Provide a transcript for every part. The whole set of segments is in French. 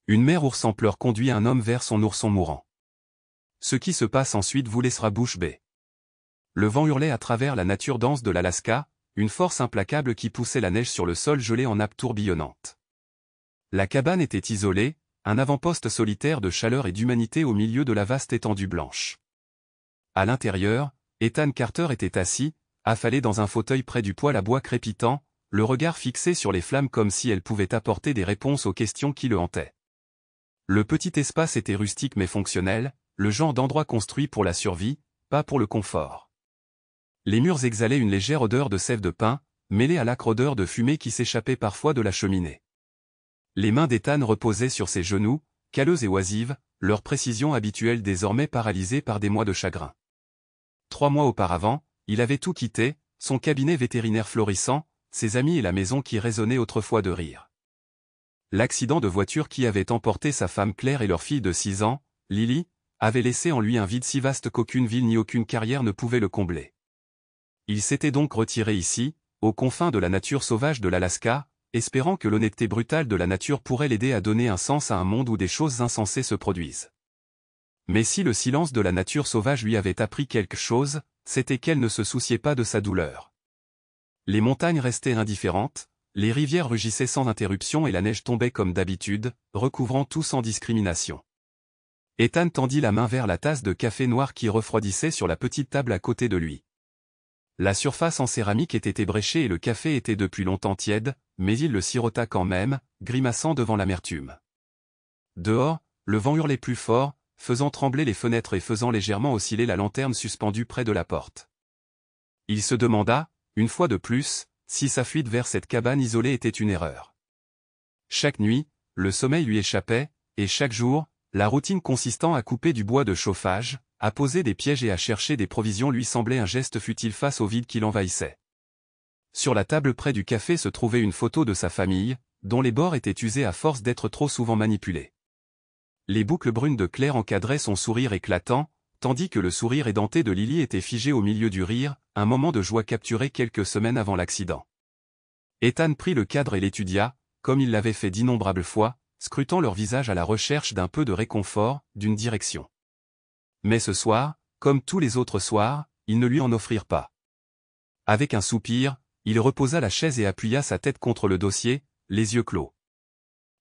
Une mère ours en pleurs conduit un homme vers son ourson mourant. Ce qui se passe ensuite vous laissera bouche bée. Le vent hurlait à travers la nature dense de l'Alaska, une force implacable qui poussait la neige sur le sol gelé en nappes tourbillonnantes. La cabane était isolée, un avant-poste solitaire de chaleur et d'humanité au milieu de la vaste étendue blanche. À l'intérieur, Ethan Carter était assis, affalé dans un fauteuil près du poêle à bois crépitant, le regard fixé sur les flammes comme si elles pouvaient apporter des réponses aux questions qui le hantaient. Le petit espace était rustique mais fonctionnel, le genre d'endroit construit pour la survie, pas pour le confort. Les murs exhalaient une légère odeur de sève de pin, mêlée à l'âcre odeur de fumée qui s'échappait parfois de la cheminée. Les mains d'Ethan reposaient sur ses genoux, calleuses et oisives, leur précision habituelle désormais paralysée par des mois de chagrin. 3 mois auparavant, il avait tout quitté, son cabinet vétérinaire florissant, ses amis et la maison qui résonnait autrefois de rire. L'accident de voiture qui avait emporté sa femme Claire et leur fille de 6 ans, Lily, avait laissé en lui un vide si vaste qu'aucune ville ni aucune carrière ne pouvait le combler. Il s'était donc retiré ici, aux confins de la nature sauvage de l'Alaska, espérant que l'honnêteté brutale de la nature pourrait l'aider à donner un sens à un monde où des choses insensées se produisent. Mais si le silence de la nature sauvage lui avait appris quelque chose, c'était qu'elle ne se souciait pas de sa douleur. Les montagnes restaient indifférentes, les rivières rugissaient sans interruption et la neige tombait comme d'habitude, recouvrant tout sans discrimination. Ethan tendit la main vers la tasse de café noir qui refroidissait sur la petite table à côté de lui. La surface en céramique était ébréchée et le café était depuis longtemps tiède, mais il le sirota quand même, grimaçant devant l'amertume. Dehors, le vent hurlait plus fort, faisant trembler les fenêtres et faisant légèrement osciller la lanterne suspendue près de la porte. Il se demanda, une fois de plus, si sa fuite vers cette cabane isolée était une erreur. Chaque nuit, le sommeil lui échappait, et chaque jour, la routine consistant à couper du bois de chauffage, à poser des pièges et à chercher des provisions lui semblait un geste futile face au vide qui l'envahissait. Sur la table près du café se trouvait une photo de sa famille, dont les bords étaient usés à force d'être trop souvent manipulés. Les boucles brunes de Claire encadraient son sourire éclatant, tandis que le sourire édenté de Lily était figé au milieu du rire, un moment de joie capturé quelques semaines avant l'accident. Ethan prit le cadre et l'étudia, comme il l'avait fait d'innombrables fois, scrutant leur visage à la recherche d'un peu de réconfort, d'une direction. Mais ce soir, comme tous les autres soirs, ils ne lui en offrirent pas. Avec un soupir, il reposa la chaise et appuya sa tête contre le dossier, les yeux clos.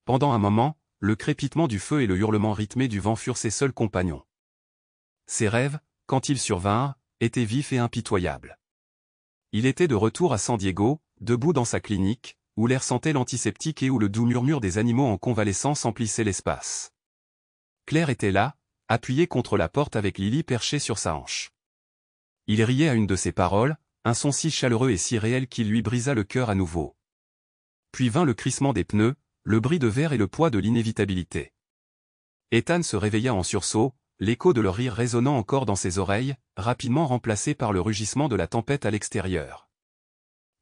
Pendant un moment, le crépitement du feu et le hurlement rythmé du vent furent ses seuls compagnons. Ses rêves, quand ils survinrent, étaient vifs et impitoyables. Il était de retour à San Diego, debout dans sa clinique, où l'air sentait l'antiseptique et où le doux murmure des animaux en convalescence emplissait l'espace. Claire était là, appuyée contre la porte avec Lily perchée sur sa hanche. Il riait à une de ses paroles, un son si chaleureux et si réel qu'il lui brisa le cœur à nouveau. Puis vint le crissement des pneus, le bris de verre et le poids de l'inévitabilité. Ethan se réveilla en sursaut, l'écho de leur rire résonnant encore dans ses oreilles, rapidement remplacé par le rugissement de la tempête à l'extérieur.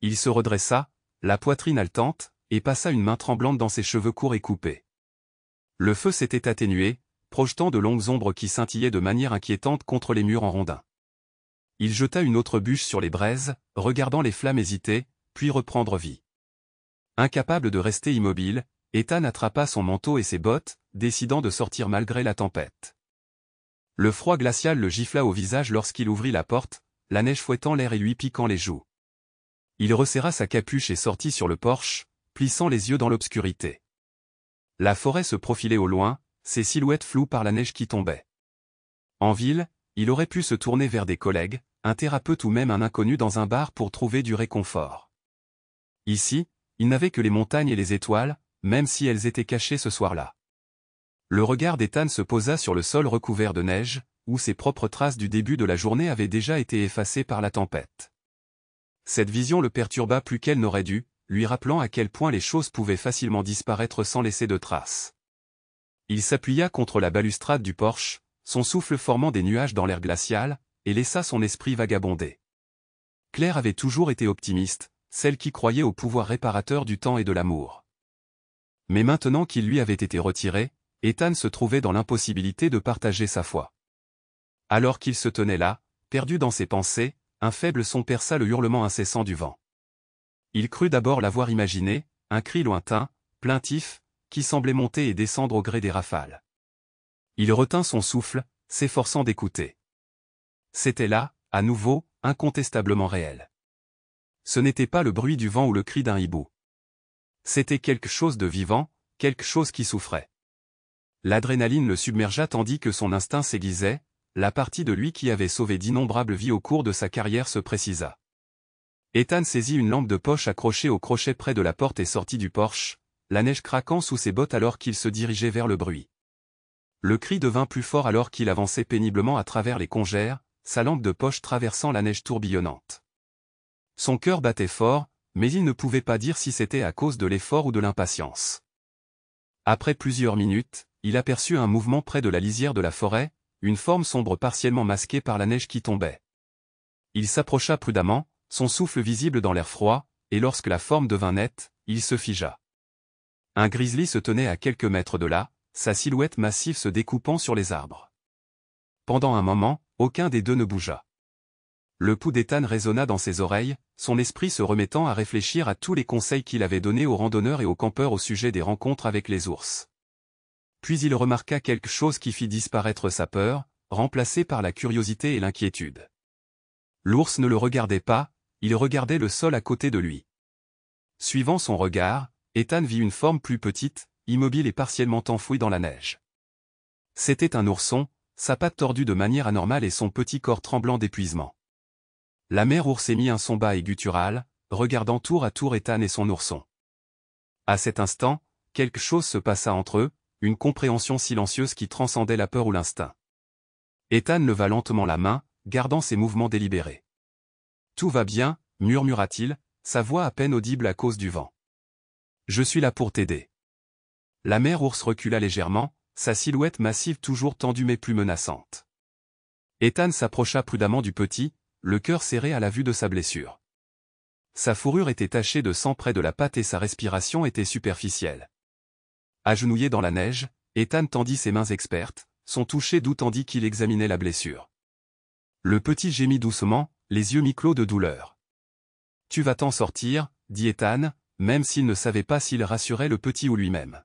Il se redressa, la poitrine haletante, et passa une main tremblante dans ses cheveux courts et coupés. Le feu s'était atténué, projetant de longues ombres qui scintillaient de manière inquiétante contre les murs en rondins. Il jeta une autre bûche sur les braises, regardant les flammes hésiter, puis reprendre vie. Incapable de rester immobile, Ethan attrapa son manteau et ses bottes, décidant de sortir malgré la tempête. Le froid glacial le gifla au visage lorsqu'il ouvrit la porte, la neige fouettant l'air et lui piquant les joues. Il resserra sa capuche et sortit sur le porche, plissant les yeux dans l'obscurité. La forêt se profilait au loin, ses silhouettes floues par la neige qui tombait. En ville, il aurait pu se tourner vers des collègues, un thérapeute ou même un inconnu dans un bar pour trouver du réconfort. Ici, il n'avait que les montagnes et les étoiles, même si elles étaient cachées ce soir-là. Le regard d'Ethan se posa sur le sol recouvert de neige, où ses propres traces du début de la journée avaient déjà été effacées par la tempête. Cette vision le perturba plus qu'elle n'aurait dû, lui rappelant à quel point les choses pouvaient facilement disparaître sans laisser de traces. Il s'appuya contre la balustrade du porche, son souffle formant des nuages dans l'air glacial, et laissa son esprit vagabonder. Claire avait toujours été optimiste, celle qui croyait au pouvoir réparateur du temps et de l'amour. Mais maintenant qu'il lui avait été retiré, Ethan se trouvait dans l'impossibilité de partager sa foi. Alors qu'il se tenait là, perdu dans ses pensées, un faible son perça le hurlement incessant du vent. Il crut d'abord l'avoir imaginé, un cri lointain, plaintif, qui semblait monter et descendre au gré des rafales. Il retint son souffle, s'efforçant d'écouter. C'était là, à nouveau, incontestablement réel. Ce n'était pas le bruit du vent ou le cri d'un hibou. C'était quelque chose de vivant, quelque chose qui souffrait. L'adrénaline le submergea tandis que son instinct s'aiguisait, la partie de lui qui avait sauvé d'innombrables vies au cours de sa carrière se précisa. Ethan saisit une lampe de poche accrochée au crochet près de la porte et sortit du porche, la neige craquant sous ses bottes alors qu'il se dirigeait vers le bruit. Le cri devint plus fort alors qu'il avançait péniblement à travers les congères, sa lampe de poche traversant la neige tourbillonnante. Son cœur battait fort, mais il ne pouvait pas dire si c'était à cause de l'effort ou de l'impatience. Après plusieurs minutes, il aperçut un mouvement près de la lisière de la forêt, une forme sombre partiellement masquée par la neige qui tombait. Il s'approcha prudemment, son souffle visible dans l'air froid, et lorsque la forme devint nette, il se figea. Un grizzly se tenait à quelques mètres de là, sa silhouette massive se découpant sur les arbres. Pendant un moment, aucun des deux ne bougea. Le pouls d'Ethan résonna dans ses oreilles, son esprit se remettant à réfléchir à tous les conseils qu'il avait donnés aux randonneurs et aux campeurs au sujet des rencontres avec les ours. Puis il remarqua quelque chose qui fit disparaître sa peur, remplacée par la curiosité et l'inquiétude. L'ours ne le regardait pas, il regardait le sol à côté de lui. Suivant son regard, Ethan vit une forme plus petite, immobile et partiellement enfouie dans la neige. C'était un ourson, sa patte tordue de manière anormale et son petit corps tremblant d'épuisement. La mère ours émit un son bas et guttural, regardant tour à tour Ethan et son ourson. À cet instant, quelque chose se passa entre eux, une compréhension silencieuse qui transcendait la peur ou l'instinct. Ethan leva lentement la main, gardant ses mouvements délibérés. « Tout va bien, murmura-t-il, sa voix à peine audible à cause du vent. « Je suis là pour t'aider. » La mère ours recula légèrement, sa silhouette massive toujours tendue mais plus menaçante. Ethan s'approcha prudemment du petit, le cœur serré à la vue de sa blessure. Sa fourrure était tachée de sang près de la patte et sa respiration était superficielle. Agenouillé dans la neige, Ethan tendit ses mains expertes, son toucher doux tandis qu'il examinait la blessure. Le petit gémit doucement, les yeux mi-clos de douleur. « Tu vas t'en sortir, » dit Ethan, même s'il ne savait pas s'il rassurait le petit ou lui-même.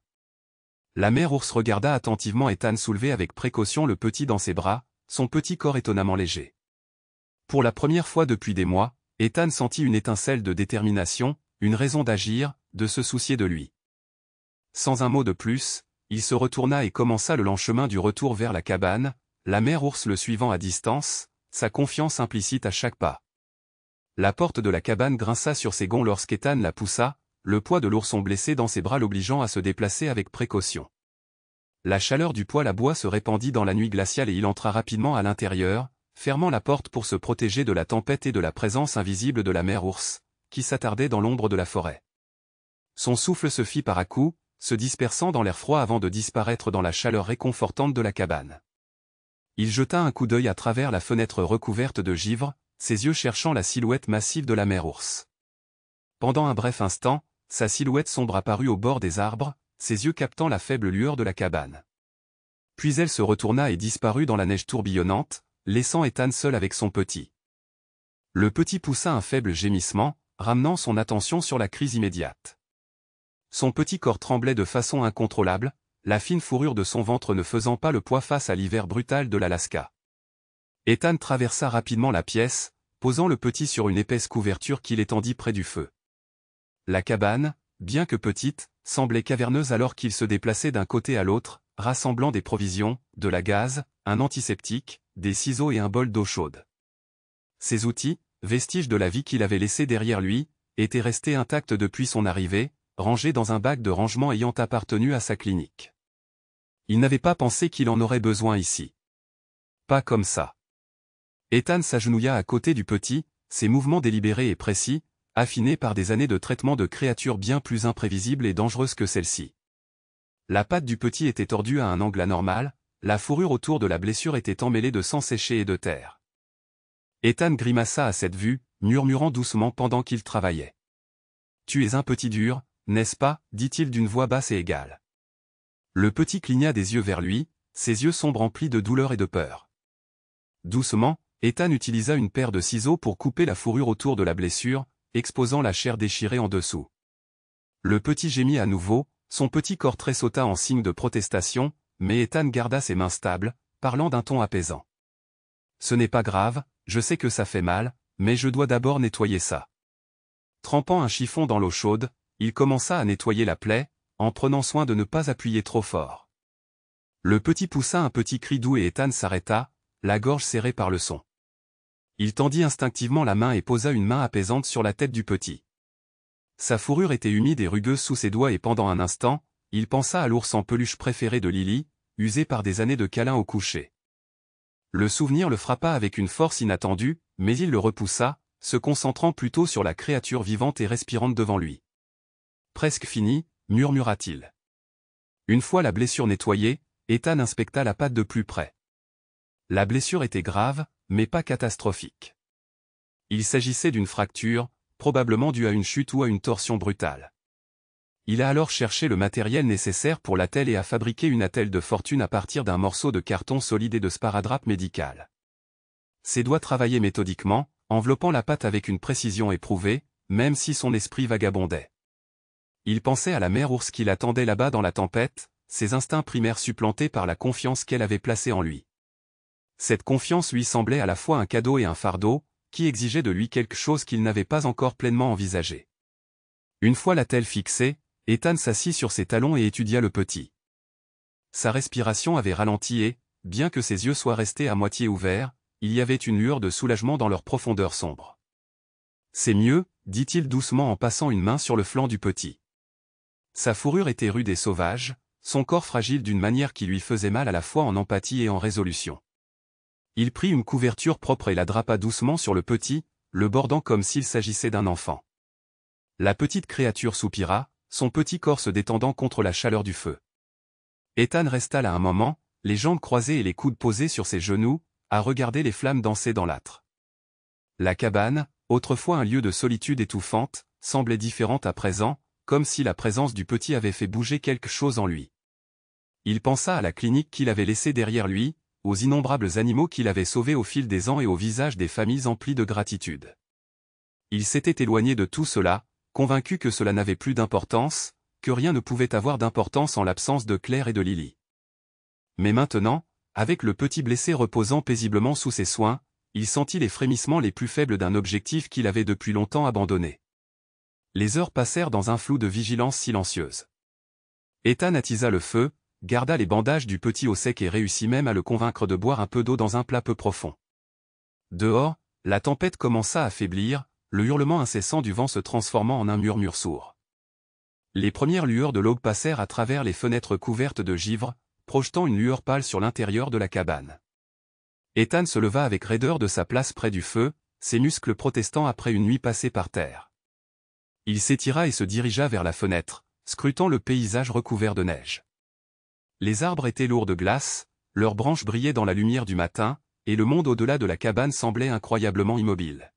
La mère ours regarda attentivement Ethan soulever avec précaution le petit dans ses bras, son petit corps étonnamment léger. Pour la première fois depuis des mois, Ethan sentit une étincelle de détermination, une raison d'agir, de se soucier de lui. Sans un mot de plus, il se retourna et commença le lent chemin du retour vers la cabane, la mère ours le suivant à distance, sa confiance implicite à chaque pas. La porte de la cabane grinça sur ses gonds lorsqu'Ethan la poussa, le poids de l'ourson blessé dans ses bras l'obligeant à se déplacer avec précaution. La chaleur du poêle à bois se répandit dans la nuit glaciale et il entra rapidement à l'intérieur, fermant la porte pour se protéger de la tempête et de la présence invisible de la mère ours, qui s'attardait dans l'ombre de la forêt. Son souffle se fit par à-coups, se dispersant dans l'air froid avant de disparaître dans la chaleur réconfortante de la cabane. Il jeta un coup d'œil à travers la fenêtre recouverte de givre, ses yeux cherchant la silhouette massive de la mère ours. Pendant un bref instant, sa silhouette sombre apparut au bord des arbres, ses yeux captant la faible lueur de la cabane. Puis elle se retourna et disparut dans la neige tourbillonnante, laissant Ethan seul avec son petit. Le petit poussa un faible gémissement, ramenant son attention sur la crise immédiate. Son petit corps tremblait de façon incontrôlable, la fine fourrure de son ventre ne faisant pas le poids face à l'hiver brutal de l'Alaska. Ethan traversa rapidement la pièce, posant le petit sur une épaisse couverture qu'il étendit près du feu. La cabane, bien que petite, semblait caverneuse alors qu'il se déplaçait d'un côté à l'autre, rassemblant des provisions, de la gaz, un antiseptique, des ciseaux et un bol d'eau chaude. Ces outils, vestiges de la vie qu'il avait laissée derrière lui, étaient restés intacts depuis son arrivée, rangés dans un bac de rangement ayant appartenu à sa clinique. Il n'avait pas pensé qu'il en aurait besoin ici. Pas comme ça. Ethan s'agenouilla à côté du petit, ses mouvements délibérés et précis, affinés par des années de traitement de créatures bien plus imprévisibles et dangereuses que celle-ci. La patte du petit était tordue à un angle anormal, la fourrure autour de la blessure était emmêlée de sang séché et de terre. Ethan grimaça à cette vue, murmurant doucement pendant qu'il travaillait. « Tu es un petit dur, n'est-ce pas » dit-il d'une voix basse et égale. Le petit cligna des yeux vers lui, ses yeux sombres remplis de douleur et de peur. Doucement, Ethan utilisa une paire de ciseaux pour couper la fourrure autour de la blessure, exposant la chair déchirée en dessous. Le petit gémit à nouveau, son petit corps tressauta en signe de protestation, mais Ethan garda ses mains stables, parlant d'un ton apaisant. « Ce n'est pas grave, je sais que ça fait mal, mais je dois d'abord nettoyer ça. » Trempant un chiffon dans l'eau chaude, il commença à nettoyer la plaie, en prenant soin de ne pas appuyer trop fort. Le petit poussa un petit cri doux et Ethan s'arrêta, la gorge serrée par le son. Il tendit instinctivement la main et posa une main apaisante sur la tête du petit. Sa fourrure était humide et rugueuse sous ses doigts et pendant un instant, il pensa à l'ours en peluche préféré de Lily, usé par des années de câlins au coucher. Le souvenir le frappa avec une force inattendue, mais il le repoussa, se concentrant plutôt sur la créature vivante et respirante devant lui. « Presque fini, murmura-t-il. Une fois la blessure nettoyée, Ethan inspecta la patte de plus près. La blessure était grave, mais pas catastrophique. Il s'agissait d'une fracture, probablement due à une chute ou à une torsion brutale. Il a alors cherché le matériel nécessaire pour l'attelle et a fabriqué une attelle de fortune à partir d'un morceau de carton solide et de sparadrap médical. Ses doigts travaillaient méthodiquement, enveloppant la patte avec une précision éprouvée, même si son esprit vagabondait. Il pensait à la mère ours qui l'attendait là-bas dans la tempête, ses instincts primaires supplantés par la confiance qu'elle avait placée en lui. Cette confiance lui semblait à la fois un cadeau et un fardeau, qui exigeait de lui quelque chose qu'il n'avait pas encore pleinement envisagé. Une fois l'attelle fixée, Ethan s'assit sur ses talons et étudia le petit. Sa respiration avait ralenti et, bien que ses yeux soient restés à moitié ouverts, il y avait une lueur de soulagement dans leur profondeur sombre. « C'est mieux, dit-il doucement en passant une main sur le flanc du petit. Sa fourrure était rude et sauvage, son corps fragile d'une manière qui lui faisait mal à la fois en empathie et en résolution. Il prit une couverture propre et la drapa doucement sur le petit, le bordant comme s'il s'agissait d'un enfant. La petite créature soupira, son petit corps se détendant contre la chaleur du feu. Ethan resta là un moment, les jambes croisées et les coudes posés sur ses genoux, à regarder les flammes danser dans l'âtre. La cabane, autrefois un lieu de solitude étouffante, semblait différente à présent, comme si la présence du petit avait fait bouger quelque chose en lui. Il pensa à la clinique qu'il avait laissée derrière lui, aux innombrables animaux qu'il avait sauvés au fil des ans et au visage des familles emplies de gratitude. Il s'était éloigné de tout cela, convaincu que cela n'avait plus d'importance, que rien ne pouvait avoir d'importance en l'absence de Claire et de Lily. Mais maintenant, avec le petit blessé reposant paisiblement sous ses soins, il sentit les frémissements les plus faibles d'un objectif qu'il avait depuis longtemps abandonné. Les heures passèrent dans un flou de vigilance silencieuse. Ethan attisa le feu, garda les bandages du petit au sec et réussit même à le convaincre de boire un peu d'eau dans un plat peu profond. Dehors, la tempête commença à faiblir, le hurlement incessant du vent se transformant en un murmure sourd. Les premières lueurs de l'aube passèrent à travers les fenêtres couvertes de givre, projetant une lueur pâle sur l'intérieur de la cabane. Ethan se leva avec raideur de sa place près du feu, ses muscles protestant après une nuit passée par terre. Il s'étira et se dirigea vers la fenêtre, scrutant le paysage recouvert de neige. Les arbres étaient lourds de glace, leurs branches brillaient dans la lumière du matin, et le monde au-delà de la cabane semblait incroyablement immobile.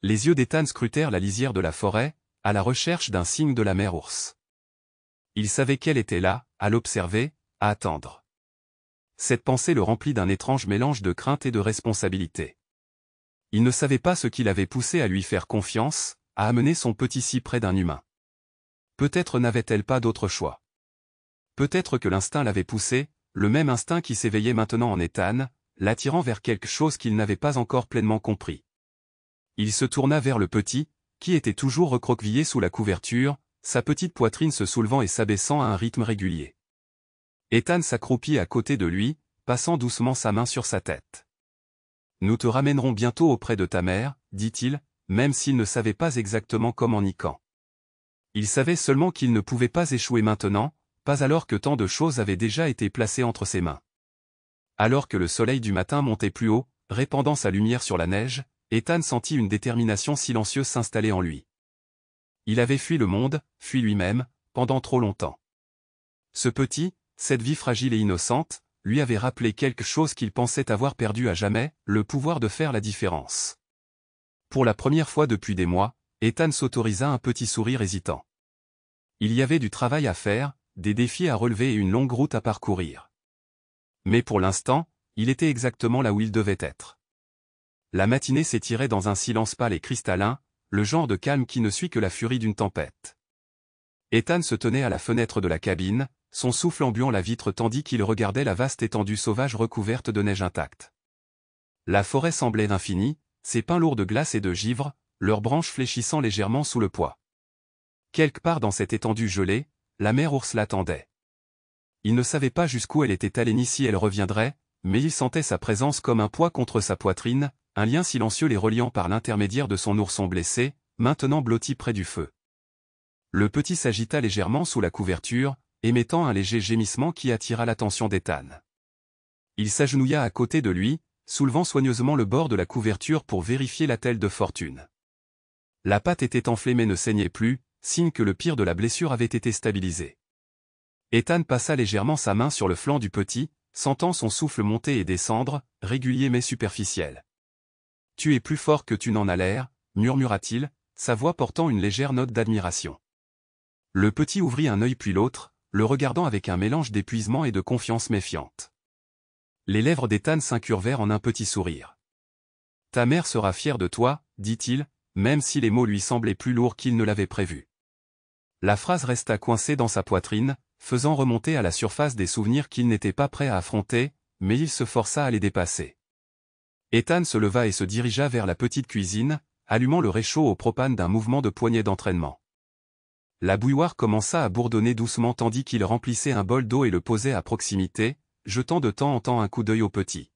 Les yeux d'Ethan scrutèrent la lisière de la forêt, à la recherche d'un signe de la mère ours. Il savait qu'elle était là, à l'observer, à attendre. Cette pensée le remplit d'un étrange mélange de crainte et de responsabilité. Il ne savait pas ce qui l'avait poussé à lui faire confiance, à amener son petit si près d'un humain. Peut-être n'avait-elle pas d'autre choix. Peut-être que l'instinct l'avait poussé, le même instinct qui s'éveillait maintenant en Ethan, l'attirant vers quelque chose qu'il n'avait pas encore pleinement compris. Il se tourna vers le petit, qui était toujours recroquevillé sous la couverture, sa petite poitrine se soulevant et s'abaissant à un rythme régulier. Ethan s'accroupit à côté de lui, passant doucement sa main sur sa tête. « Nous te ramènerons bientôt auprès de ta mère, dit-il, même s'il ne savait pas exactement comment ni quand. Il savait seulement qu'il ne pouvait pas échouer maintenant, pas alors que tant de choses avaient déjà été placées entre ses mains. Alors que le soleil du matin montait plus haut, répandant sa lumière sur la neige, Ethan sentit une détermination silencieuse s'installer en lui. Il avait fui le monde, fui lui-même, pendant trop longtemps. Ce petit, cette vie fragile et innocente, lui avait rappelé quelque chose qu'il pensait avoir perdu à jamais, le pouvoir de faire la différence. Pour la première fois depuis des mois, Ethan s'autorisa un petit sourire hésitant. Il y avait du travail à faire, des défis à relever et une longue route à parcourir. Mais pour l'instant, il était exactement là où il devait être. La matinée s'étirait dans un silence pâle et cristallin, le genre de calme qui ne suit que la furie d'une tempête. Ethan se tenait à la fenêtre de la cabine, son souffle embuant la vitre tandis qu'il regardait la vaste étendue sauvage recouverte de neige intacte. La forêt semblait infinie, ses pins lourds de glace et de givre, leurs branches fléchissant légèrement sous le poids. Quelque part dans cette étendue gelée, la mère ours l'attendait. Il ne savait pas jusqu'où elle était allée ni si elle reviendrait, mais il sentait sa présence comme un poids contre sa poitrine, un lien silencieux les reliant par l'intermédiaire de son ourson blessé, maintenant blotti près du feu. Le petit s'agita légèrement sous la couverture, émettant un léger gémissement qui attira l'attention d'Ethan. Il s'agenouilla à côté de lui, soulevant soigneusement le bord de la couverture pour vérifier l'attelle de fortune. La patte était enflée mais ne saignait plus, signe que le pire de la blessure avait été stabilisé. Ethan passa légèrement sa main sur le flanc du petit, sentant son souffle monter et descendre, régulier mais superficiel. « Tu es plus fort que tu n'en as l'air », murmura-t-il, sa voix portant une légère note d'admiration. Le petit ouvrit un œil puis l'autre, le regardant avec un mélange d'épuisement et de confiance méfiante. Les lèvres d'Ethan s'incurvèrent en un petit sourire. « Ta mère sera fière de toi, dit-il, même si les mots lui semblaient plus lourds qu'il ne l'avait prévu. » La phrase resta coincée dans sa poitrine, faisant remonter à la surface des souvenirs qu'il n'était pas prêt à affronter, mais il se força à les dépasser. Ethan se leva et se dirigea vers la petite cuisine, allumant le réchaud au propane d'un mouvement de poignée d'entraînement. La bouilloire commença à bourdonner doucement tandis qu'il remplissait un bol d'eau et le posait à proximité, jetant de temps en temps un coup d'œil au petit.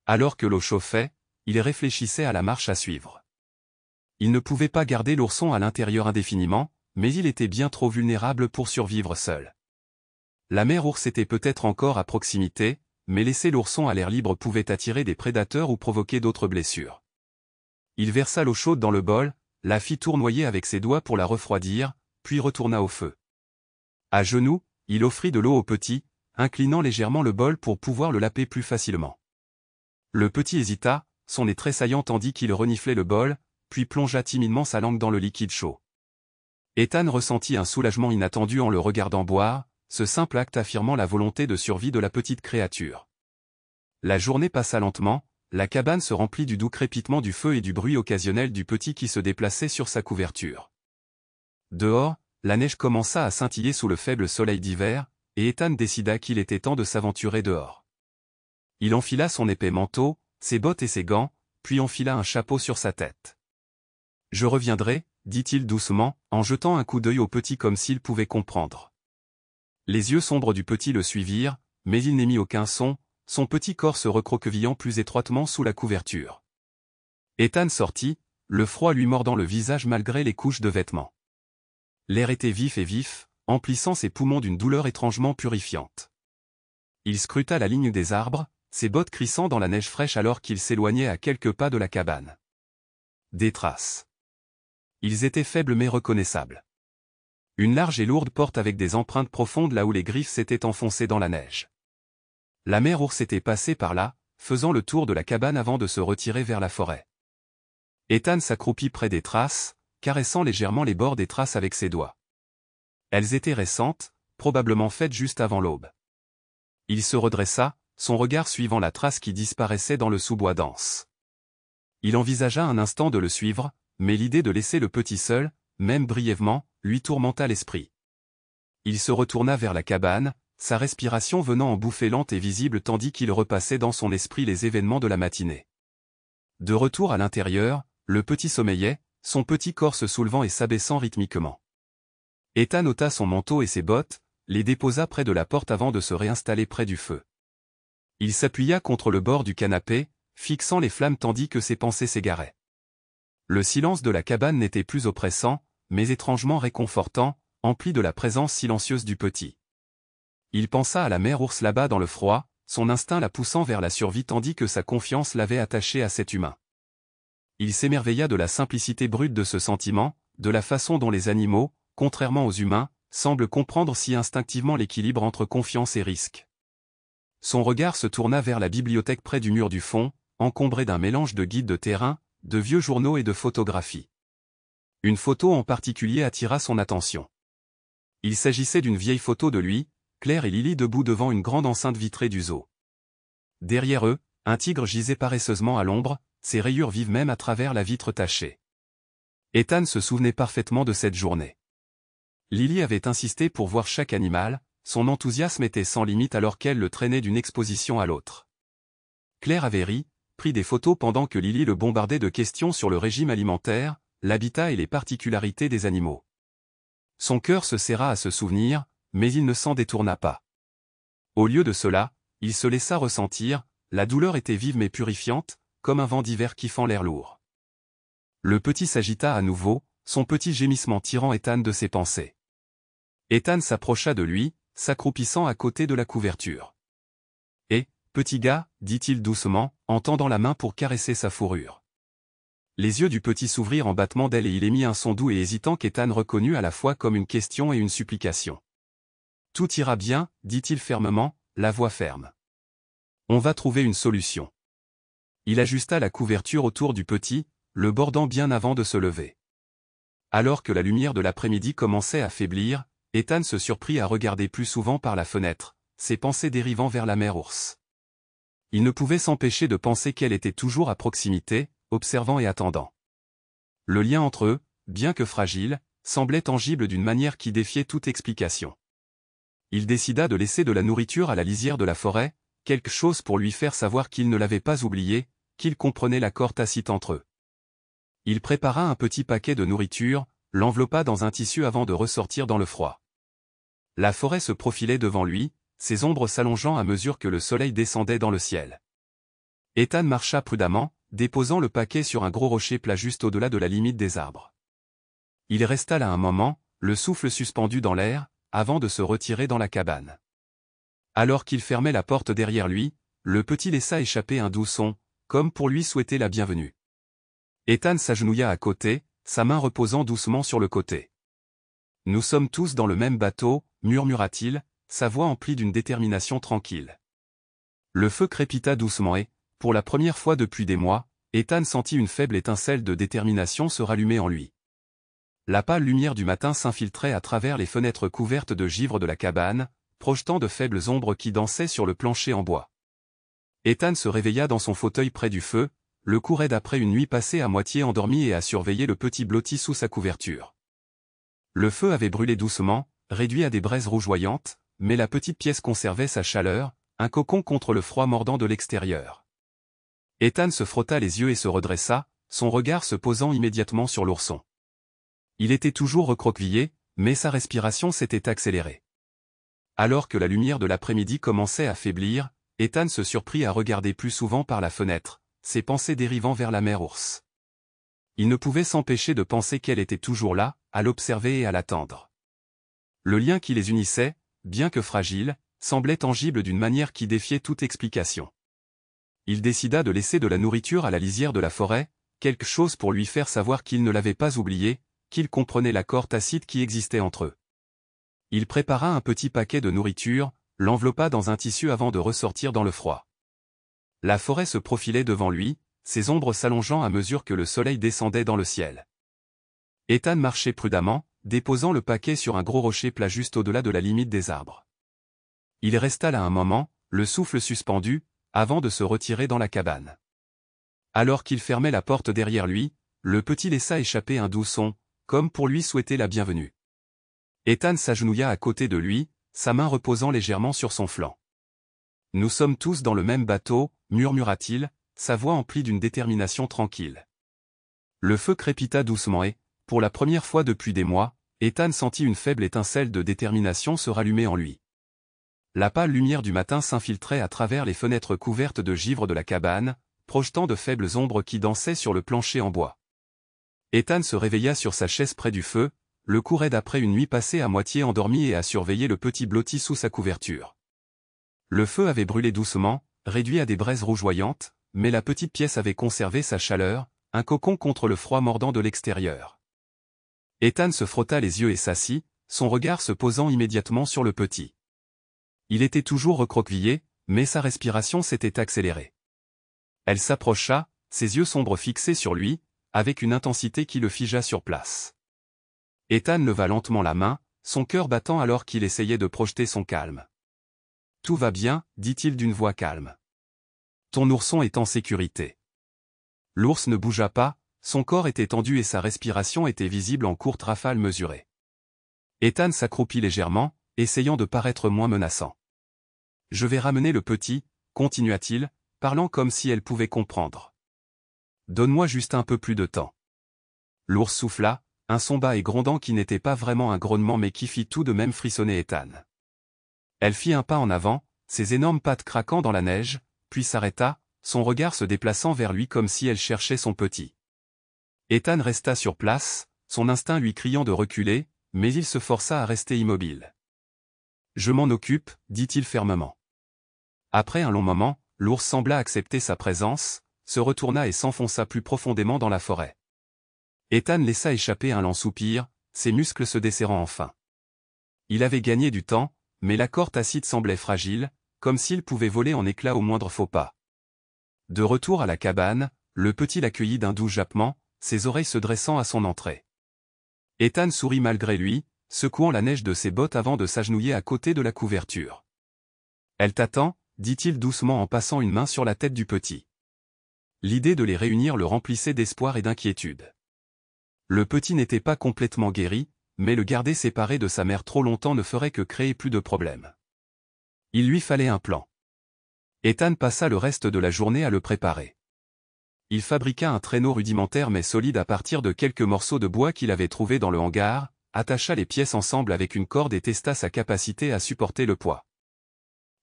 Alors que l'eau chauffait, il réfléchissait à la marche à suivre. Il ne pouvait pas garder l'ourson à l'intérieur indéfiniment, mais il était bien trop vulnérable pour survivre seul. La mère ours était peut-être encore à proximité, mais laisser l'ourson à l'air libre pouvait attirer des prédateurs ou provoquer d'autres blessures. Il versa l'eau chaude dans le bol, la fit tournoyer avec ses doigts pour la refroidir, puis retourna au feu. À genoux, il offrit de l'eau au petit, inclinant légèrement le bol pour pouvoir le laper plus facilement. Le petit hésita, son nez tressaillant tandis qu'il reniflait le bol, puis plongea timidement sa langue dans le liquide chaud. Ethan ressentit un soulagement inattendu en le regardant boire, ce simple acte affirmant la volonté de survie de la petite créature. La journée passa lentement, la cabane se remplit du doux crépitement du feu et du bruit occasionnel du petit qui se déplaçait sur sa couverture. Dehors, la neige commença à scintiller sous le faible soleil d'hiver, et Ethan décida qu'il était temps de s'aventurer dehors. Il enfila son épais manteau, ses bottes et ses gants, puis enfila un chapeau sur sa tête. « Je reviendrai », dit-il doucement, en jetant un coup d'œil au petit comme s'il pouvait comprendre. Les yeux sombres du petit le suivirent, mais il n'émit aucun son, son petit corps se recroquevillant plus étroitement sous la couverture. Ethan sortit, le froid lui mordant le visage malgré les couches de vêtements. L'air était vif, emplissant ses poumons d'une douleur étrangement purifiante. Il scruta la ligne des arbres, ses bottes crissant dans la neige fraîche alors qu'il s'éloignait à quelques pas de la cabane. Des traces. Ils étaient faibles mais reconnaissables. Une large et lourde porte avec des empreintes profondes là où les griffes s'étaient enfoncées dans la neige. La mère ours était passée par là, faisant le tour de la cabane avant de se retirer vers la forêt. Ethan s'accroupit près des traces, caressant légèrement les bords des traces avec ses doigts. Elles étaient récentes, probablement faites juste avant l'aube. Il se redressa, son regard suivant la trace qui disparaissait dans le sous-bois dense. Il envisagea un instant de le suivre, mais l'idée de laisser le petit seul, même brièvement, lui tourmenta l'esprit. Il se retourna vers la cabane, sa respiration venant en bouffées lentes et visibles tandis qu'il repassait dans son esprit les événements de la matinée. De retour à l'intérieur, le petit sommeillait, son petit corps se soulevant et s'abaissant rythmiquement. Ethan ôta son manteau et ses bottes, les déposa près de la porte avant de se réinstaller près du feu. Il s'appuya contre le bord du canapé, fixant les flammes tandis que ses pensées s'égaraient. Le silence de la cabane n'était plus oppressant, mais étrangement réconfortant, empli de la présence silencieuse du petit. Il pensa à la mère ours là-bas dans le froid, son instinct la poussant vers la survie tandis que sa confiance l'avait attaché à cet humain. Il s'émerveilla de la simplicité brute de ce sentiment, de la façon dont les animaux, contrairement aux humains, semblent comprendre si instinctivement l'équilibre entre confiance et risque. Son regard se tourna vers la bibliothèque près du mur du fond, encombrée d'un mélange de guides de terrain, de vieux journaux et de photographies. Une photo en particulier attira son attention. Il s'agissait d'une vieille photo de lui, Claire et Lily debout devant une grande enceinte vitrée du zoo. Derrière eux, un tigre gisait paresseusement à l'ombre, ses rayures vives même à travers la vitre tachée. Ethan se souvenait parfaitement de cette journée. Lily avait insisté pour voir chaque animal, son enthousiasme était sans limite alors qu'elle le traînait d'une exposition à l'autre. Claire avait ri, pris des photos pendant que Lily le bombardait de questions sur le régime alimentaire, l'habitat et les particularités des animaux. Son cœur se serra à ce souvenir, mais il ne s'en détourna pas. Au lieu de cela, il se laissa ressentir, la douleur était vive mais purifiante, comme un vent d'hiver qui fend l'air lourd. Le petit s'agita à nouveau, son petit gémissement tirant Ethan de ses pensées. Ethan s'approcha de lui, s'accroupissant à côté de la couverture. « Eh, petit gars, dit-il doucement, en tendant la main pour caresser sa fourrure. Les yeux du petit s'ouvrirent en battement d'ailes et il émit un son doux et hésitant qu'Ethan reconnut à la fois comme une question et une supplication. « Tout ira bien, dit-il fermement, la voix ferme. On va trouver une solution. » Il ajusta la couverture autour du petit, le bordant bien avant de se lever. Alors que la lumière de l'après-midi commençait à faiblir, Ethan se surprit à regarder plus souvent par la fenêtre, ses pensées dérivant vers la mère ours. Il ne pouvait s'empêcher de penser qu'elle était toujours à proximité, observant et attendant. Le lien entre eux, bien que fragile, semblait tangible d'une manière qui défiait toute explication. Il décida de laisser de la nourriture à la lisière de la forêt, quelque chose pour lui faire savoir qu'il ne l'avait pas oublié, qu'il comprenait l'accord tacite entre eux. Il prépara un petit paquet de nourriture, l'enveloppa dans un tissu avant de ressortir dans le froid. La forêt se profilait devant lui, ses ombres s'allongeant à mesure que le soleil descendait dans le ciel. Ethan marcha prudemment, déposant le paquet sur un gros rocher plat juste au-delà de la limite des arbres. Il resta là un moment, le souffle suspendu dans l'air, avant de se retirer dans la cabane. Alors qu'il fermait la porte derrière lui, le petit laissa échapper un doux son, comme pour lui souhaiter la bienvenue. Ethan s'agenouilla à côté, sa main reposant doucement sur le côté. « Nous sommes tous dans le même bateau, murmura-t-il, sa voix emplie d'une détermination tranquille. Le feu crépita doucement et, pour la première fois depuis des mois, Ethan sentit une faible étincelle de détermination se rallumer en lui. La pâle lumière du matin s'infiltrait à travers les fenêtres couvertes de givre de la cabane, projetant de faibles ombres qui dansaient sur le plancher en bois. Ethan se réveilla dans son fauteuil près du feu, le cou raide après une nuit passée à moitié endormi et à surveiller le petit blotti sous sa couverture. Le feu avait brûlé doucement, réduit à des braises rougeoyantes, mais la petite pièce conservait sa chaleur, un cocon contre le froid mordant de l'extérieur. Ethan se frotta les yeux et se redressa, son regard se posant immédiatement sur l'ourson. Il était toujours recroquevillé, mais sa respiration s'était accélérée. Alors que la lumière de l'après-midi commençait à faiblir, Ethan se surprit à regarder plus souvent par la fenêtre, ses pensées dérivant vers la mère ours. Il ne pouvait s'empêcher de penser qu'elle était toujours là, à l'observer et à l'attendre. Le lien qui les unissait, bien que fragile, semblait tangible d'une manière qui défiait toute explication. Il décida de laisser de la nourriture à la lisière de la forêt, quelque chose pour lui faire savoir qu'il ne l'avait pas oublié, qu'il comprenait l'accord tacite qui existait entre eux. Il prépara un petit paquet de nourriture, l'enveloppa dans un tissu avant de ressortir dans le froid. La forêt se profilait devant lui, ses ombres s'allongeant à mesure que le soleil descendait dans le ciel. Ethan marchait prudemment, déposant le paquet sur un gros rocher plat juste au-delà de la limite des arbres. Il resta là un moment, le souffle suspendu, avant de se retirer dans la cabane. Alors qu'il fermait la porte derrière lui, le petit laissa échapper un doux son, comme pour lui souhaiter la bienvenue. Ethan s'agenouilla à côté de lui, sa main reposant légèrement sur son flanc. « Nous sommes tous dans le même bateau, murmura-t-il, sa voix emplie d'une détermination tranquille. Le feu crépita doucement et, pour la première fois depuis des mois, Ethan sentit une faible étincelle de détermination se rallumer en lui. La pâle lumière du matin s'infiltrait à travers les fenêtres couvertes de givre de la cabane, projetant de faibles ombres qui dansaient sur le plancher en bois. Ethan se réveilla sur sa chaise près du feu, le cou raide après une nuit passée à moitié endormi et à surveiller le petit blotti sous sa couverture. Le feu avait brûlé doucement, réduit à des braises rougeoyantes, mais la petite pièce avait conservé sa chaleur, un cocon contre le froid mordant de l'extérieur. Ethan se frotta les yeux et s'assit, son regard se posant immédiatement sur le petit. Il était toujours recroquevillé, mais sa respiration s'était accélérée. Elle s'approcha, ses yeux sombres fixés sur lui, avec une intensité qui le figea sur place. Ethan leva lentement la main, son cœur battant alors qu'il essayait de projeter son calme. « Tout va bien, dit-il d'une voix calme. Ton ourson est en sécurité. » L'ours ne bougea pas, son corps était tendu et sa respiration était visible en courtes rafales mesurées. Ethan s'accroupit légèrement, essayant de paraître moins menaçant. « Je vais ramener le petit, continua-t-il, parlant comme si elle pouvait comprendre. Donne-moi juste un peu plus de temps. » L'ours souffla, un son bas et grondant qui n'était pas vraiment un grognement mais qui fit tout de même frissonner Ethan. Elle fit un pas en avant, ses énormes pattes craquant dans la neige, puis s'arrêta, son regard se déplaçant vers lui comme si elle cherchait son petit. Ethan resta sur place, son instinct lui criant de reculer, mais il se força à rester immobile. « Je m'en occupe, dit-il fermement. » Après un long moment, l'ours sembla accepter sa présence, se retourna et s'enfonça plus profondément dans la forêt. Ethan laissa échapper un lent soupir, ses muscles se desserrant enfin. Il avait gagné du temps, mais la corde tacite semblait fragile, comme s'il pouvait voler en éclats au moindre faux pas. De retour à la cabane, le petit l'accueillit d'un doux jappement, ses oreilles se dressant à son entrée. Ethan sourit malgré lui, secouant la neige de ses bottes avant de s'agenouiller à côté de la couverture. « Elle t'attend » dit-il doucement en passant une main sur la tête du petit. L'idée de les réunir le remplissait d'espoir et d'inquiétude. Le petit n'était pas complètement guéri, mais le garder séparé de sa mère trop longtemps ne ferait que créer plus de problèmes. Il lui fallait un plan. Ethan passa le reste de la journée à le préparer. Il fabriqua un traîneau rudimentaire mais solide à partir de quelques morceaux de bois qu'il avait trouvés dans le hangar, attacha les pièces ensemble avec une corde et testa sa capacité à supporter le poids.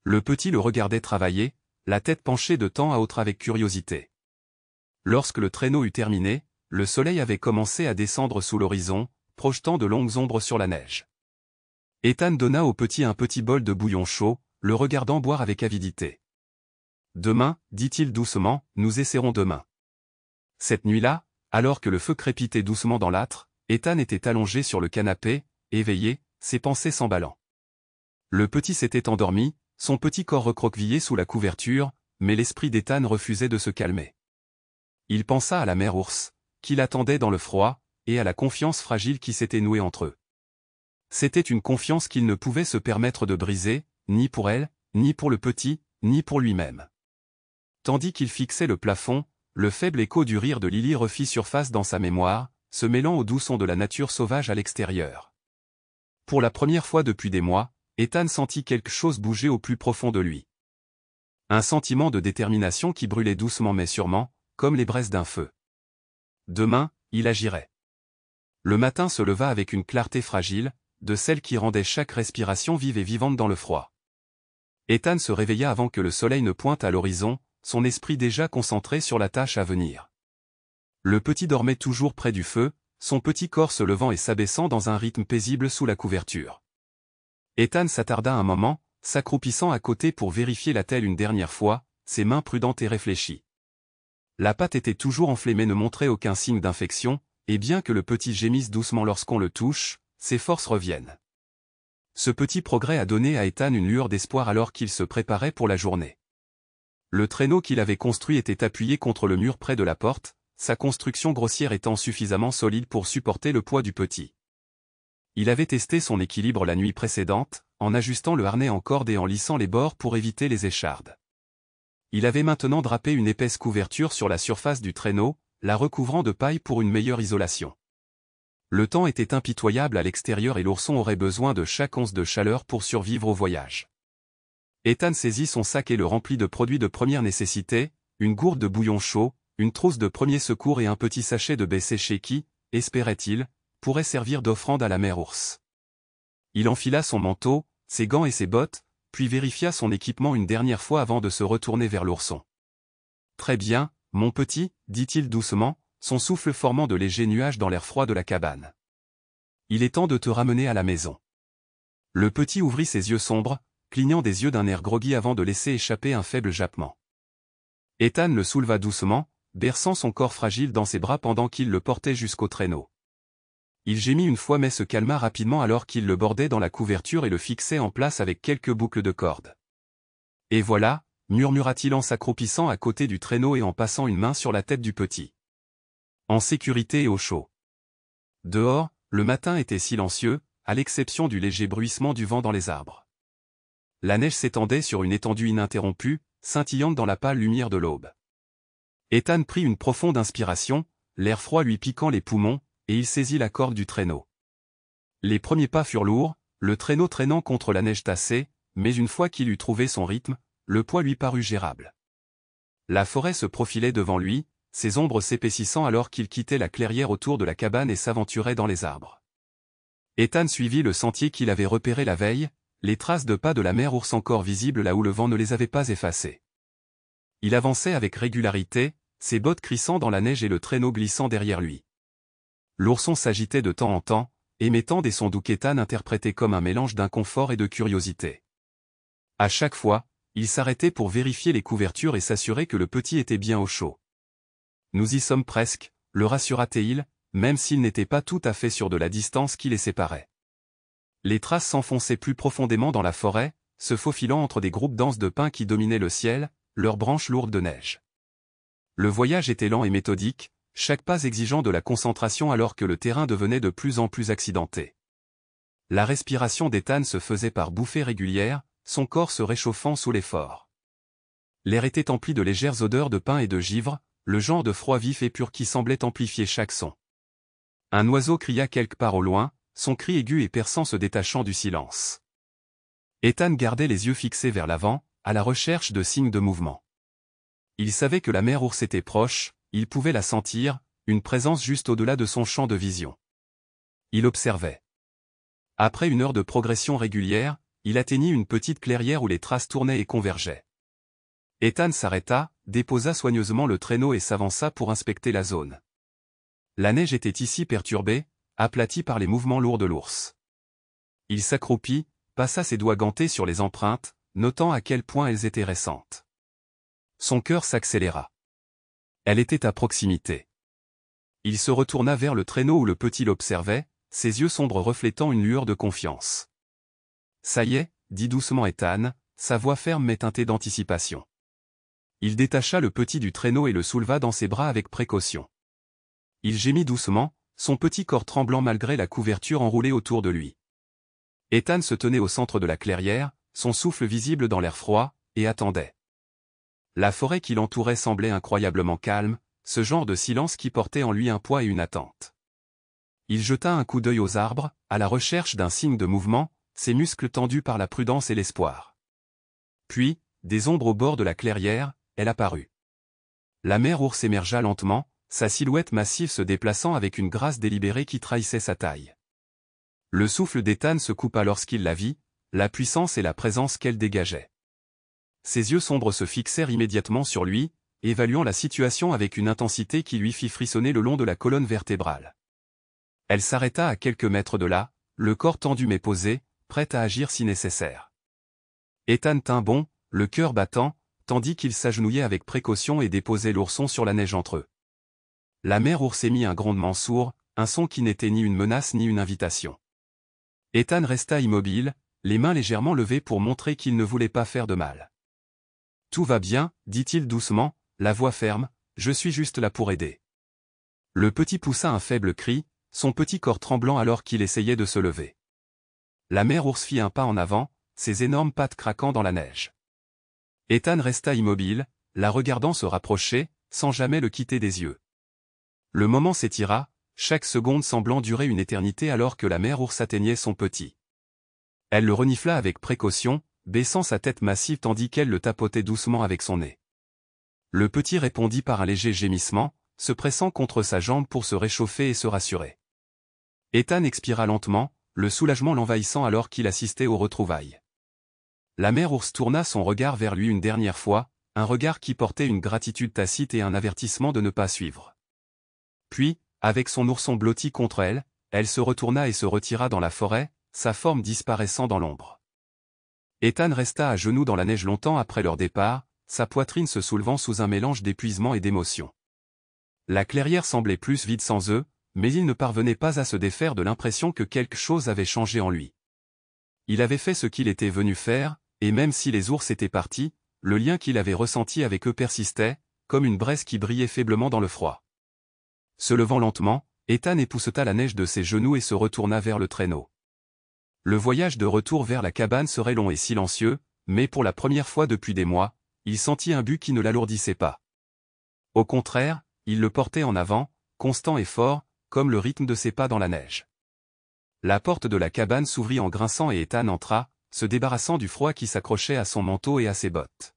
Le petit le regardait travailler, la tête penchée de temps à autre avec curiosité. Lorsque le traîneau eut terminé, le soleil avait commencé à descendre sous l'horizon, projetant de longues ombres sur la neige. Ethan donna au petit un petit bol de bouillon chaud, le regardant boire avec avidité. « Demain, dit-il doucement, nous essaierons demain. » Cette nuit-là, alors que le feu crépitait doucement dans l'âtre, Ethan était allongé sur le canapé, éveillé, ses pensées s'emballant. Le petit s'était endormi, son petit corps recroquevillé sous la couverture, mais l'esprit d'Ethan refusait de se calmer. Il pensa à la mère ours, qui l'attendait dans le froid, et à la confiance fragile qui s'était nouée entre eux. C'était une confiance qu'il ne pouvait se permettre de briser, ni pour elle, ni pour le petit, ni pour lui-même. Tandis qu'il fixait le plafond, le faible écho du rire de Lily refit surface dans sa mémoire, se mêlant aux doux sons de la nature sauvage à l'extérieur. Pour la première fois depuis des mois, Ethan sentit quelque chose bouger au plus profond de lui. Un sentiment de détermination qui brûlait doucement mais sûrement, comme les braises d'un feu. Demain, il agirait. Le matin se leva avec une clarté fragile, de celle qui rendait chaque respiration vive et vivante dans le froid. Ethan se réveilla avant que le soleil ne pointe à l'horizon, son esprit déjà concentré sur la tâche à venir. Le petit dormait toujours près du feu, son petit corps se levant et s'abaissant dans un rythme paisible sous la couverture. Ethan s'attarda un moment, s'accroupissant à côté pour vérifier la telle une dernière fois, ses mains prudentes et réfléchies. La patte était toujours enflée mais ne montrait aucun signe d'infection, et bien que le petit gémisse doucement lorsqu'on le touche, ses forces reviennent. Ce petit progrès a donné à Ethan une lueur d'espoir alors qu'il se préparait pour la journée. Le traîneau qu'il avait construit était appuyé contre le mur près de la porte, sa construction grossière étant suffisamment solide pour supporter le poids du petit. Il avait testé son équilibre la nuit précédente, en ajustant le harnais en corde et en lissant les bords pour éviter les échardes. Il avait maintenant drapé une épaisse couverture sur la surface du traîneau, la recouvrant de paille pour une meilleure isolation. Le temps était impitoyable à l'extérieur et l'ourson aurait besoin de chaque once de chaleur pour survivre au voyage. Ethan saisit son sac et le remplit de produits de première nécessité, une gourde de bouillon chaud, une trousse de premier secours et un petit sachet de baie séchée qui, espérait-il, pourrait servir d'offrande à la mère ours. Il enfila son manteau, ses gants et ses bottes, puis vérifia son équipement une dernière fois avant de se retourner vers l'ourson. « Très bien, mon petit, dit-il doucement, son souffle formant de légers nuages dans l'air froid de la cabane. Il est temps de te ramener à la maison. » Le petit ouvrit ses yeux sombres, clignant des yeux d'un air groggy avant de laisser échapper un faible jappement. Ethan le souleva doucement, berçant son corps fragile dans ses bras pendant qu'il le portait jusqu'au traîneau. Il gémit une fois mais se calma rapidement alors qu'il le bordait dans la couverture et le fixait en place avec quelques boucles de corde. « Et voilà » murmura-t-il en s'accroupissant à côté du traîneau et en passant une main sur la tête du petit. « En sécurité et au chaud. » Dehors, le matin était silencieux, à l'exception du léger bruissement du vent dans les arbres. La neige s'étendait sur une étendue ininterrompue, scintillante dans la pâle lumière de l'aube. Ethan prit une profonde inspiration, l'air froid lui piquant les poumons, et il saisit la corde du traîneau. Les premiers pas furent lourds, le traîneau traînant contre la neige tassée, mais une fois qu'il eut trouvé son rythme, le poids lui parut gérable. La forêt se profilait devant lui, ses ombres s'épaississant alors qu'il quittait la clairière autour de la cabane et s'aventurait dans les arbres. Ethan suivit le sentier qu'il avait repéré la veille, les traces de pas de la mère ours encore visibles là où le vent ne les avait pas effacées. Il avançait avec régularité, ses bottes crissant dans la neige et le traîneau glissant derrière lui. L'ourson s'agitait de temps en temps, émettant des sons doux qu'Ethan interprétait comme un mélange d'inconfort et de curiosité. À chaque fois, il s'arrêtait pour vérifier les couvertures et s'assurer que le petit était bien au chaud. « Nous y sommes presque », le rassura-t-il, même s'il n'était pas tout à fait sûr de la distance qui les séparait. Les traces s'enfonçaient plus profondément dans la forêt, se faufilant entre des groupes denses de pins qui dominaient le ciel, leurs branches lourdes de neige. Le voyage était lent et méthodique, chaque pas exigeant de la concentration alors que le terrain devenait de plus en plus accidenté. La respiration d'Ethan se faisait par bouffées régulières, son corps se réchauffant sous l'effort. L'air était empli de légères odeurs de pin et de givre, le genre de froid vif et pur qui semblait amplifier chaque son. Un oiseau cria quelque part au loin, son cri aigu et perçant se détachant du silence. Ethan gardait les yeux fixés vers l'avant, à la recherche de signes de mouvement. Il savait que la mère ours était proche, il pouvait la sentir, une présence juste au-delà de son champ de vision. Il observait. Après une heure de progression régulière, il atteignit une petite clairière où les traces tournaient et convergeaient. Ethan s'arrêta, déposa soigneusement le traîneau et s'avança pour inspecter la zone. La neige était ici perturbée, aplatie par les mouvements lourds de l'ours. Il s'accroupit, passa ses doigts gantés sur les empreintes, notant à quel point elles étaient récentes. Son cœur s'accéléra. Elle était à proximité. Il se retourna vers le traîneau où le petit l'observait, ses yeux sombres reflétant une lueur de confiance. « Ça y est », dit doucement Ethan, sa voix ferme mais teintée d'anticipation. Il détacha le petit du traîneau et le souleva dans ses bras avec précaution. Il gémit doucement, son petit corps tremblant malgré la couverture enroulée autour de lui. Ethan se tenait au centre de la clairière, son souffle visible dans l'air froid, et attendait. La forêt qui l'entourait semblait incroyablement calme, ce genre de silence qui portait en lui un poids et une attente. Il jeta un coup d'œil aux arbres, à la recherche d'un signe de mouvement, ses muscles tendus par la prudence et l'espoir. Puis, des ombres au bord de la clairière, elle apparut. La mère ours émergea lentement, sa silhouette massive se déplaçant avec une grâce délibérée qui trahissait sa taille. Le souffle d'Ethan se coupa lorsqu'il la vit, la puissance et la présence qu'elle dégageait. Ses yeux sombres se fixèrent immédiatement sur lui, évaluant la situation avec une intensité qui lui fit frissonner le long de la colonne vertébrale. Elle s'arrêta à quelques mètres de là, le corps tendu mais posé, prête à agir si nécessaire. Ethan tint bon, le cœur battant, tandis qu'il s'agenouillait avec précaution et déposait l'ourson sur la neige entre eux. La mère ours émit un grondement sourd, un son qui n'était ni une menace ni une invitation. Ethan resta immobile, les mains légèrement levées pour montrer qu'il ne voulait pas faire de mal. « Tout va bien, dit-il doucement, la voix ferme, je suis juste là pour aider. » Le petit poussa un faible cri, son petit corps tremblant alors qu'il essayait de se lever. La mère ours fit un pas en avant, ses énormes pattes craquant dans la neige. Ethan resta immobile, la regardant se rapprocher, sans jamais le quitter des yeux. Le moment s'étira, chaque seconde semblant durer une éternité alors que la mère ours atteignait son petit. Elle le renifla avec précaution, baissant sa tête massive tandis qu'elle le tapotait doucement avec son nez. Le petit répondit par un léger gémissement, se pressant contre sa jambe pour se réchauffer et se rassurer. Ethan expira lentement, le soulagement l'envahissant alors qu'il assistait aux retrouvailles. La mère ours tourna son regard vers lui une dernière fois, un regard qui portait une gratitude tacite et un avertissement de ne pas suivre. Puis, avec son ourson blotti contre elle, elle se retourna et se retira dans la forêt, sa forme disparaissant dans l'ombre. Ethan resta à genoux dans la neige longtemps après leur départ, sa poitrine se soulevant sous un mélange d'épuisement et d'émotion. La clairière semblait plus vide sans eux, mais il ne parvenait pas à se défaire de l'impression que quelque chose avait changé en lui. Il avait fait ce qu'il était venu faire, et même si les ours étaient partis, le lien qu'il avait ressenti avec eux persistait, comme une braise qui brillait faiblement dans le froid. Se levant lentement, Ethan épousseta la neige de ses genoux et se retourna vers le traîneau. Le voyage de retour vers la cabane serait long et silencieux, mais pour la première fois depuis des mois, il sentit un but qui ne l'alourdissait pas. Au contraire, il le portait en avant, constant et fort, comme le rythme de ses pas dans la neige. La porte de la cabane s'ouvrit en grinçant et Ethan entra, se débarrassant du froid qui s'accrochait à son manteau et à ses bottes.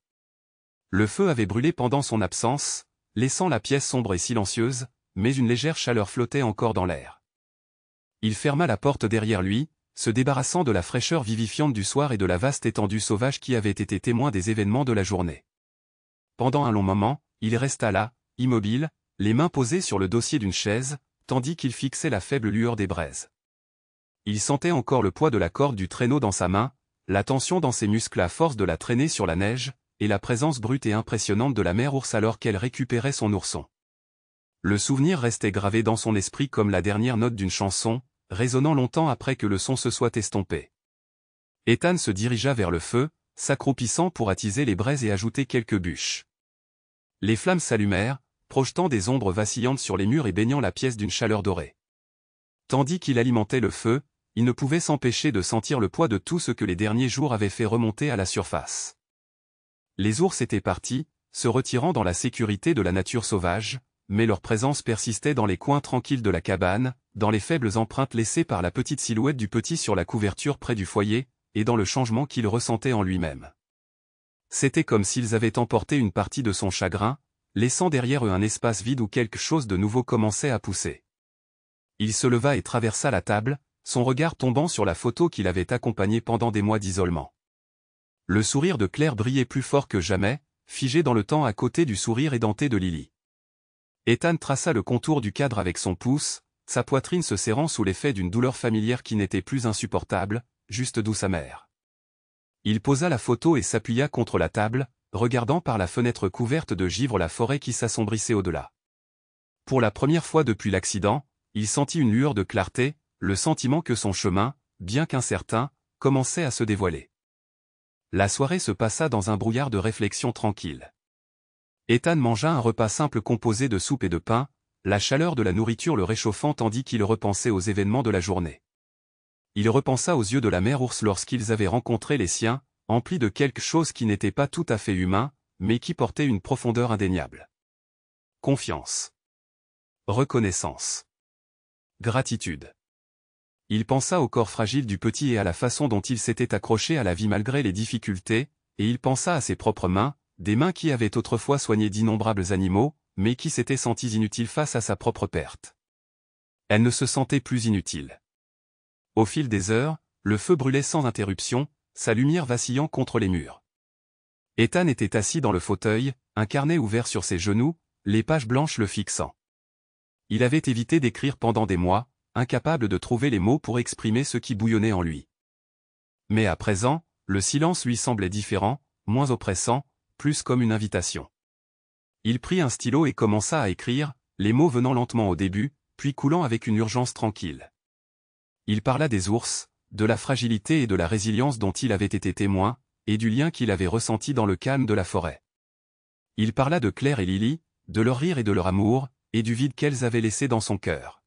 Le feu avait brûlé pendant son absence, laissant la pièce sombre et silencieuse, mais une légère chaleur flottait encore dans l'air. Il ferma la porte derrière lui, se débarrassant de la fraîcheur vivifiante du soir et de la vaste étendue sauvage qui avait été témoin des événements de la journée. Pendant un long moment, il resta là, immobile, les mains posées sur le dossier d'une chaise, tandis qu'il fixait la faible lueur des braises. Il sentait encore le poids de la corde du traîneau dans sa main, la tension dans ses muscles à force de la traîner sur la neige, et la présence brute et impressionnante de la mère ours alors qu'elle récupérait son ourson. Le souvenir restait gravé dans son esprit comme la dernière note d'une chanson, résonnant longtemps après que le son se soit estompé. Ethan se dirigea vers le feu, s'accroupissant pour attiser les braises et ajouter quelques bûches. Les flammes s'allumèrent, projetant des ombres vacillantes sur les murs et baignant la pièce d'une chaleur dorée. Tandis qu'il alimentait le feu, il ne pouvait s'empêcher de sentir le poids de tout ce que les derniers jours avaient fait remonter à la surface. Les ours étaient partis, se retirant dans la sécurité de la nature sauvage, mais leur présence persistait dans les coins tranquilles de la cabane, dans les faibles empreintes laissées par la petite silhouette du petit sur la couverture près du foyer, et dans le changement qu'il ressentait en lui-même. C'était comme s'ils avaient emporté une partie de son chagrin, laissant derrière eux un espace vide où quelque chose de nouveau commençait à pousser. Il se leva et traversa la table, son regard tombant sur la photo qu'il avait accompagnée pendant des mois d'isolement. Le sourire de Claire brillait plus fort que jamais, figé dans le temps à côté du sourire édenté de Lily. Ethan traça le contour du cadre avec son pouce, sa poitrine se serrant sous l'effet d'une douleur familière qui n'était plus insupportable, juste douce amère. Il posa la photo et s'appuya contre la table, regardant par la fenêtre couverte de givre la forêt qui s'assombrissait au-delà. Pour la première fois depuis l'accident, il sentit une lueur de clarté, le sentiment que son chemin, bien qu'incertain, commençait à se dévoiler. La soirée se passa dans un brouillard de réflexion tranquille. Ethan mangea un repas simple composé de soupe et de pain, la chaleur de la nourriture le réchauffant tandis qu'il repensait aux événements de la journée. Il repensa aux yeux de la mère ours lorsqu'ils avaient rencontré les siens, emplis de quelque chose qui n'était pas tout à fait humain, mais qui portait une profondeur indéniable. Confiance. Reconnaissance. Gratitude. Il pensa au corps fragile du petit et à la façon dont il s'était accroché à la vie malgré les difficultés, et il pensa à ses propres mains, des mains qui avaient autrefois soigné d'innombrables animaux, mais qui s'étaient senties inutiles face à sa propre perte. Elles ne se sentaient plus inutiles. Au fil des heures, le feu brûlait sans interruption, sa lumière vacillant contre les murs. Ethan était assis dans le fauteuil, un carnet ouvert sur ses genoux, les pages blanches le fixant. Il avait évité d'écrire pendant des mois, incapable de trouver les mots pour exprimer ce qui bouillonnait en lui. Mais à présent, le silence lui semblait différent, moins oppressant, plus comme une invitation. Il prit un stylo et commença à écrire, les mots venant lentement au début, puis coulant avec une urgence tranquille. Il parla des ours, de la fragilité et de la résilience dont il avait été témoin, et du lien qu'il avait ressenti dans le calme de la forêt. Il parla de Claire et Lily, de leur rire et de leur amour, et du vide qu'elles avaient laissé dans son cœur.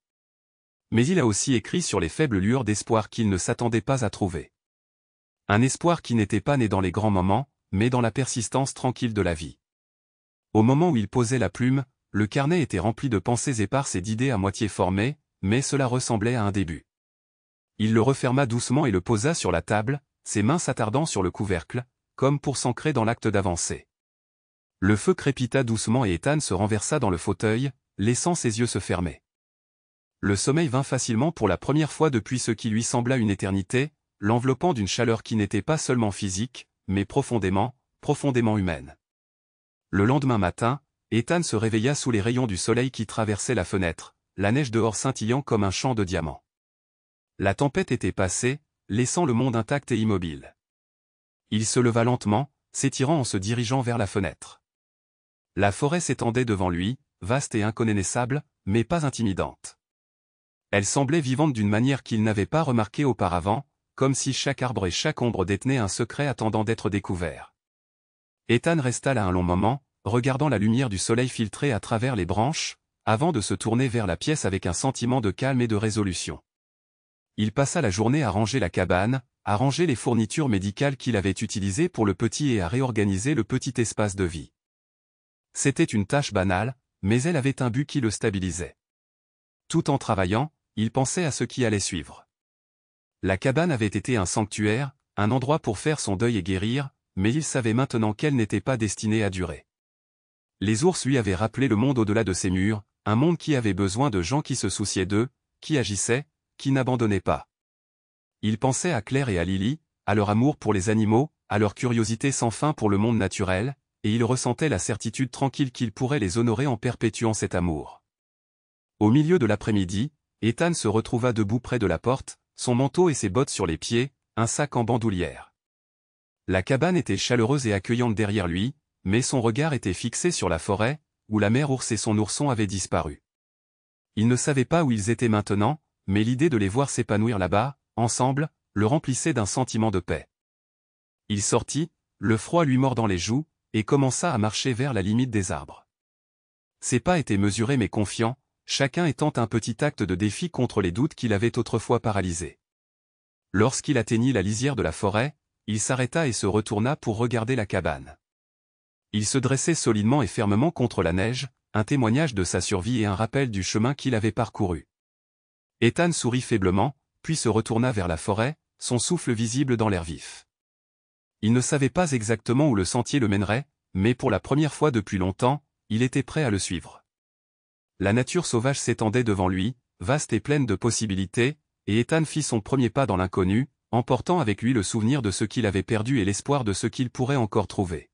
Mais il a aussi écrit sur les faibles lueurs d'espoir qu'il ne s'attendait pas à trouver. Un espoir qui n'était pas né dans les grands moments, mais dans la persistance tranquille de la vie. Au moment où il posait la plume, le carnet était rempli de pensées éparses et d'idées à moitié formées, mais cela ressemblait à un début. Il le referma doucement et le posa sur la table, ses mains s'attardant sur le couvercle, comme pour s'ancrer dans l'acte d'avancer. Le feu crépita doucement et Ethan se renversa dans le fauteuil, laissant ses yeux se fermer. Le sommeil vint facilement pour la première fois depuis ce qui lui sembla une éternité, l'enveloppant d'une chaleur qui n'était pas seulement physique, mais profondément humaine. Le lendemain matin, Ethan se réveilla sous les rayons du soleil qui traversaient la fenêtre, la neige dehors scintillant comme un champ de diamants. La tempête était passée, laissant le monde intact et immobile. Il se leva lentement, s'étirant en se dirigeant vers la fenêtre. La forêt s'étendait devant lui, vaste et inconnaissable, mais pas intimidante. Elle semblait vivante d'une manière qu'il n'avait pas remarquée auparavant, comme si chaque arbre et chaque ombre détenait un secret attendant d'être découvert. Ethan resta là un long moment, regardant la lumière du soleil filtrer à travers les branches, avant de se tourner vers la pièce avec un sentiment de calme et de résolution. Il passa la journée à ranger la cabane, à ranger les fournitures médicales qu'il avait utilisées pour le petit et à réorganiser le petit espace de vie. C'était une tâche banale, mais elle avait un but qui le stabilisait. Tout en travaillant, il pensait à ce qui allait suivre. La cabane avait été un sanctuaire, un endroit pour faire son deuil et guérir, mais il savait maintenant qu'elle n'était pas destinée à durer. Les ours lui avaient rappelé le monde au-delà de ces murs, un monde qui avait besoin de gens qui se souciaient d'eux, qui agissaient, qui n'abandonnaient pas. Il pensait à Claire et à Lily, à leur amour pour les animaux, à leur curiosité sans fin pour le monde naturel, et il ressentait la certitude tranquille qu'il pourrait les honorer en perpétuant cet amour. Au milieu de l'après-midi, Ethan se retrouva debout près de la porte, son manteau et ses bottes sur les pieds, un sac en bandoulière. La cabane était chaleureuse et accueillante derrière lui, mais son regard était fixé sur la forêt, où la mère ours et son ourson avaient disparu. Il ne savait pas où ils étaient maintenant, mais l'idée de les voir s'épanouir là-bas, ensemble, le remplissait d'un sentiment de paix. Il sortit, le froid lui mordant les joues, et commença à marcher vers la limite des arbres. Ses pas étaient mesurés mais confiants, chacun étant un petit acte de défi contre les doutes qui l'avaient autrefois paralysé. Lorsqu'il atteignit la lisière de la forêt, il s'arrêta et se retourna pour regarder la cabane. Il se dressait solidement et fermement contre la neige, un témoignage de sa survie et un rappel du chemin qu'il avait parcouru. Ethan sourit faiblement, puis se retourna vers la forêt, son souffle visible dans l'air vif. Il ne savait pas exactement où le sentier le mènerait, mais pour la première fois depuis longtemps, il était prêt à le suivre. La nature sauvage s'étendait devant lui, vaste et pleine de possibilités, et Ethan fit son premier pas dans l'inconnu, emportant avec lui le souvenir de ce qu'il avait perdu et l'espoir de ce qu'il pourrait encore trouver.